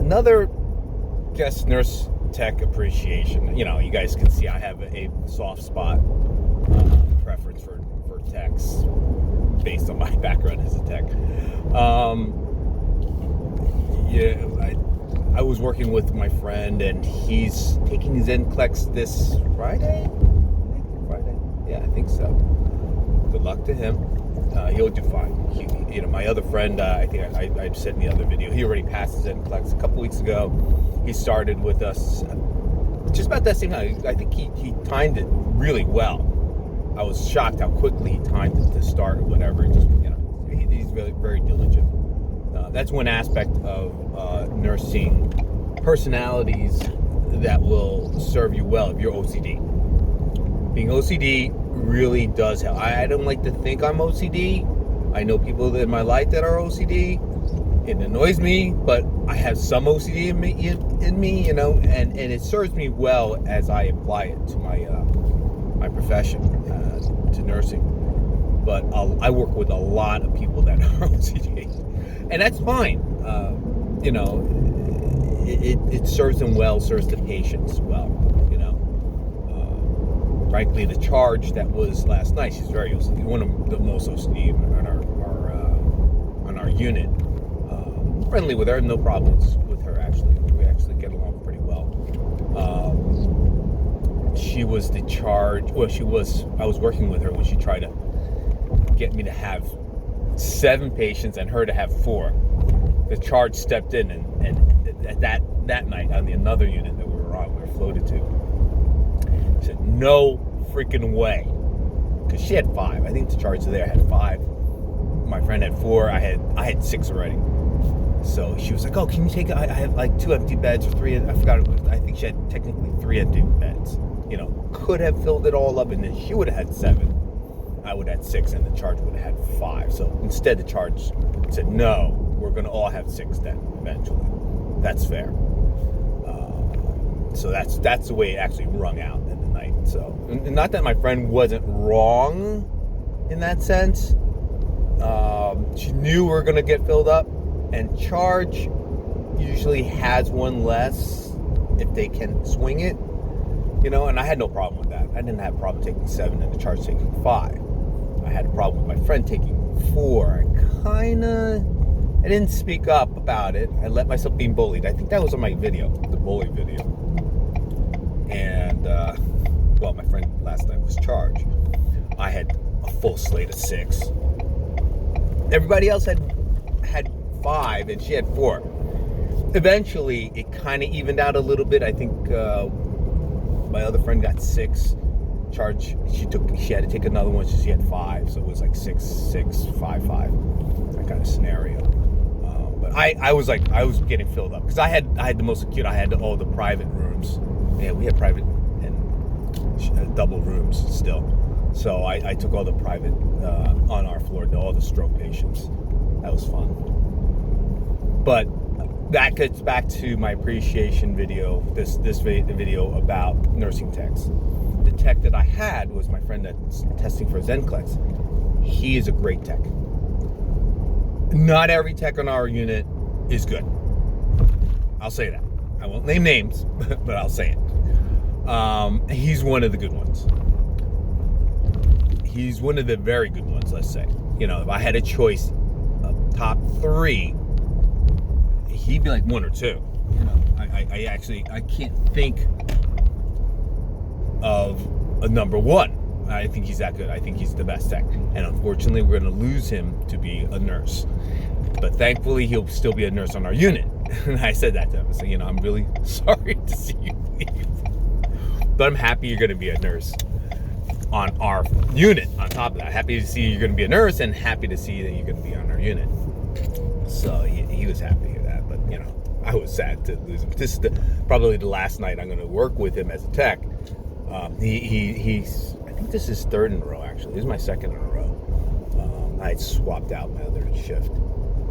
another guest nurse tech appreciation. You know, you guys can see I have a soft spot preference for techs based on my background as a tech. I was working with my friend, and he's taking his NCLEX this Friday. Yeah, I think so. Good luck to him. He'll do fine. My other friend, I think I said in the other video, he already passed his NCLEX a couple weeks ago. He started with us just about that same time. I think he timed it really well. I was shocked how quickly he timed it to start or whatever. He's very, very diligent. That's one aspect of nursing personalities that will serve you well if you're OCD. Being OCD really does help. I don't like to think I'm OCD. I know people in my life that are OCD. It annoys me, but I have some OCD in me, you know, and it serves me well as I apply it to my profession, to nursing. But I work with a lot of people that are OCD, and that's fine. You know, it serves them well, serves the patients well. You know, frankly, the charge that was last night, she's very OCD, one of the most OCD on our unit. Friendly with her, no problems with her. Actually, we actually get along pretty well. She was the charge. Well, I was working with her when she tried to get me to have 7 patients and her to have 4. The charge stepped in, and that night on another unit that we were floated to, she said, "No freaking way," because she had 5. I think the charge there had 5. My friend had 4. I had 6 already. So she was like, "Oh, can you take it? I have like 2 empty beds or 3. I forgot. I think she had technically 3 empty beds. You know, could have filled it all up, and then she would have had 7. I would have had 6, and the charge would have had 5. So instead, the charge said, "No, we're going to all have 6 then eventually. That's fair." So that's the way it actually rung out in the night. So, not that my friend wasn't wrong in that sense. She knew we were going to get filled up. And charge usually has 1 less if they can swing it, you know, and I had no problem with that. I didn't have a problem taking 7 and the charge taking 5. I had a problem with my friend taking 4. I didn't speak up about it. I let myself be bullied. I think that was on my video, the bully video. And, well, my friend last night was charged. I had a full slate of 6. Everybody else had 5 and she had 4. Eventually it kind of evened out a little bit. I think my other friend got 6 charge. She had to take another one, so she had 5, so it was like 6, 5, that kind of scenario. But I was getting filled up because I had the most acute. I had all the private rooms. Yeah, we had private and double rooms still. So I took all the private on our floor to all the stroke patients. That was fun. But that gets back to my appreciation video, this video about nursing techs. The tech that I had was my friend that's testing for his NCLEX. He is a great tech. Not every tech on our unit is good. I'll say that. I won't name names, but I'll say it. He's one of the good ones. He's one of the very good ones, let's say. You know, if I had a choice of top 3, he'd be like 1 or 2. You know, I can't think of a number 1. I think he's that good. I think he's the best tech. And unfortunately, we're going to lose him to be a nurse. But thankfully, he'll still be a nurse on our unit. And I said that to him. So, you know, I'm really sorry to see you leave. But I'm happy you're going to be a nurse on our unit. On top of that, happy to see you're going to be a nurse, and happy to see that you're going to be on our unit. So he was happy with that. But, you know, I was sad to lose him. This is probably the last night I'm going to work with him as a tech. He's I think this is 3rd in a row, actually. This is my 2nd in a row. I had swapped out my other shift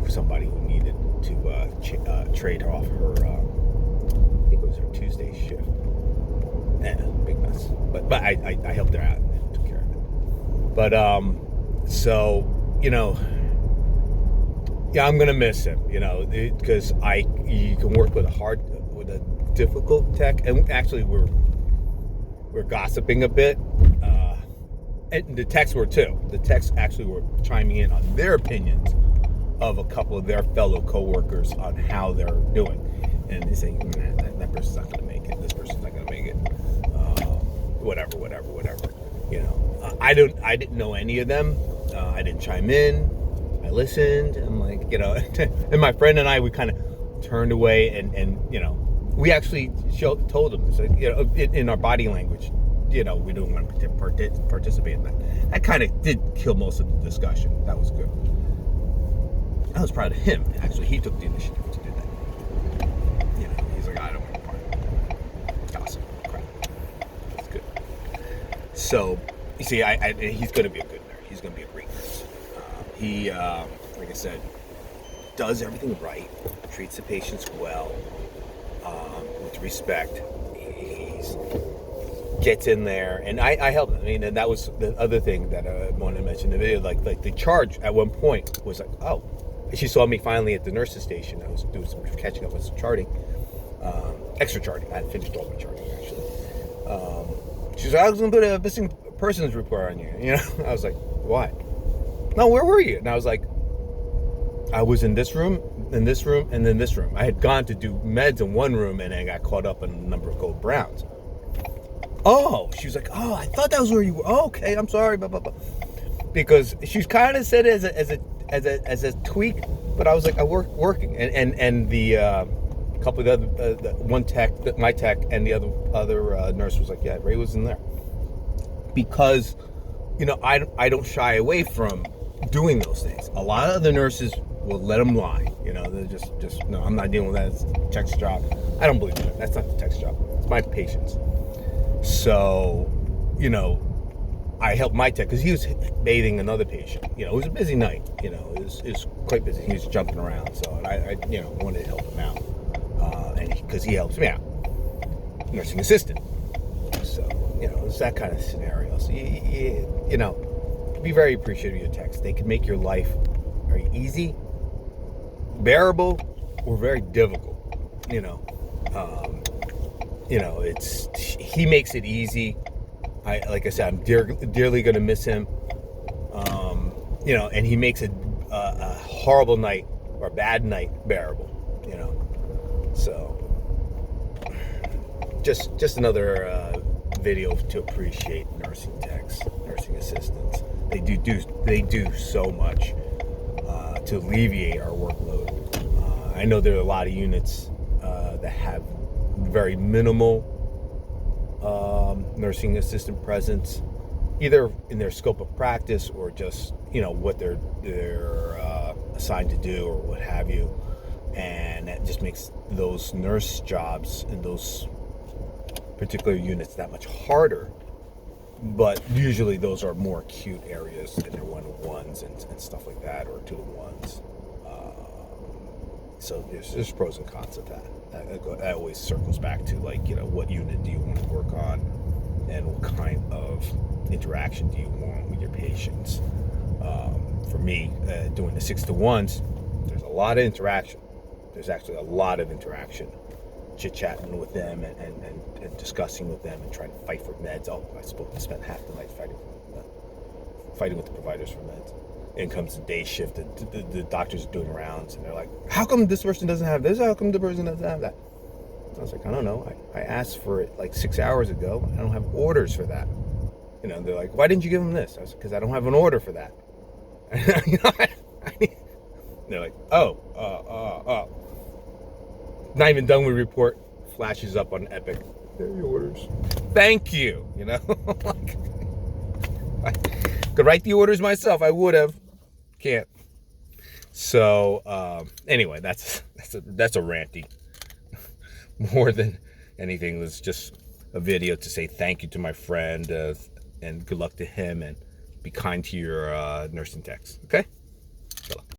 for somebody who needed to trade her off her, I think it was her Tuesday shift. Big mess. But I helped her out and took care of it. But, so, you know, yeah, I'm gonna miss him, you know, because you can work with a difficult tech, and actually we're gossiping a bit, and the techs were too. The techs actually were chiming in on their opinions of a couple of their fellow coworkers on how they're doing, and they say, that person's not gonna make it. This person's not gonna make it. Whatever. You know, I didn't know any of them. I didn't chime in. I listened. I'm like, you know, and my friend and I, we kind of turned away, and you know, we actually told them, it's like, you know, in our body language, you know, we don't want to participate in that. That kind of did kill most of the discussion. That was good. I was proud of him. Actually, he took the initiative to do that. You know, he's like, I don't want to part of it. Awesome. Crap. That's good. So, you see, he's going to be a good nurse. He's going to be a great nurse. He, like I said, does everything right, treats the patients well, with respect. He's gets in there, and I helped him. I mean, and that was the other thing that I wanted to mention in the video. Like the charge at one point was like, oh, she saw me finally at the nurse's station. I was doing some catching up with some charting, extra charting. I hadn't finished all my charting actually. She was like, I was gonna put a missing persons report on you. You know, I was like, why? No, where were you? And I was like, I was in this room, and then this room. I had gone to do meds in one room, and I got caught up in a number of gold browns. Oh, she was like, oh, I thought that was where you were. Oh, okay, I'm sorry, blah blah blah. Because she kind of said it as a tweak, but I was like, I working, and the couple of the other one tech, my tech, and the other nurse was like, yeah, Ray was in there, because, you know, I don't shy away from doing those things. A lot of the nurses will let them lie. You know, they're just no, I'm not dealing with that. It's the tech's job. I don't believe that. That's not the tech's job. It's my patients. So, you know, I helped my tech because he was bathing another patient. You know, it was a busy night. You know, it was quite busy. He was jumping around, so I you know, wanted to help him out, and because he helps me out, nursing assistant. So, you know, it's that kind of scenario. So you know, be very appreciative of your techs. They can make your life very easy, bearable, or very difficult. You know, he makes it easy. Like I said, I'm dearly going to miss him. You know, and he makes a horrible night or a bad night bearable. You know, so just another video to appreciate nursing techs, nursing assistants. They do so much to alleviate our workload. I know there are a lot of units that have very minimal nursing assistant presence, either in their scope of practice or just, you know, what they're assigned to do or what have you, and that just makes those nurse jobs in those particular units that much harder. But usually those are more acute areas, and they're one-on-ones and stuff like that, or two-on-ones. So there's pros and cons of that. That always circles back to, like, you know, what unit do you want to work on, and what kind of interaction do you want with your patients. For me, doing the 6-to-1s, there's a lot of interaction. There's actually a lot of interaction, chit-chatting with them and discussing with them and trying to fight for meds. Oh, I supposed to spend half the night fighting with the providers for meds. In comes the day shift, the doctors are doing rounds, and they're like, how come this person doesn't have this? How come the person doesn't have that? I was like, I don't know. I asked for it like 6 hours ago. I don't have orders for that. You know, they're like, why didn't you give them this? I was like, because I don't have an order for that. You know, they're like, oh. Not even done with report. Flashes up on Epic. There are your orders. Thank you. You know, like, I could write the orders myself. I would have. Can't. So anyway, that's a ranty. More than anything, it's just a video to say thank you to my friend, and good luck to him, and be kind to your nursing techs. Okay. Good luck.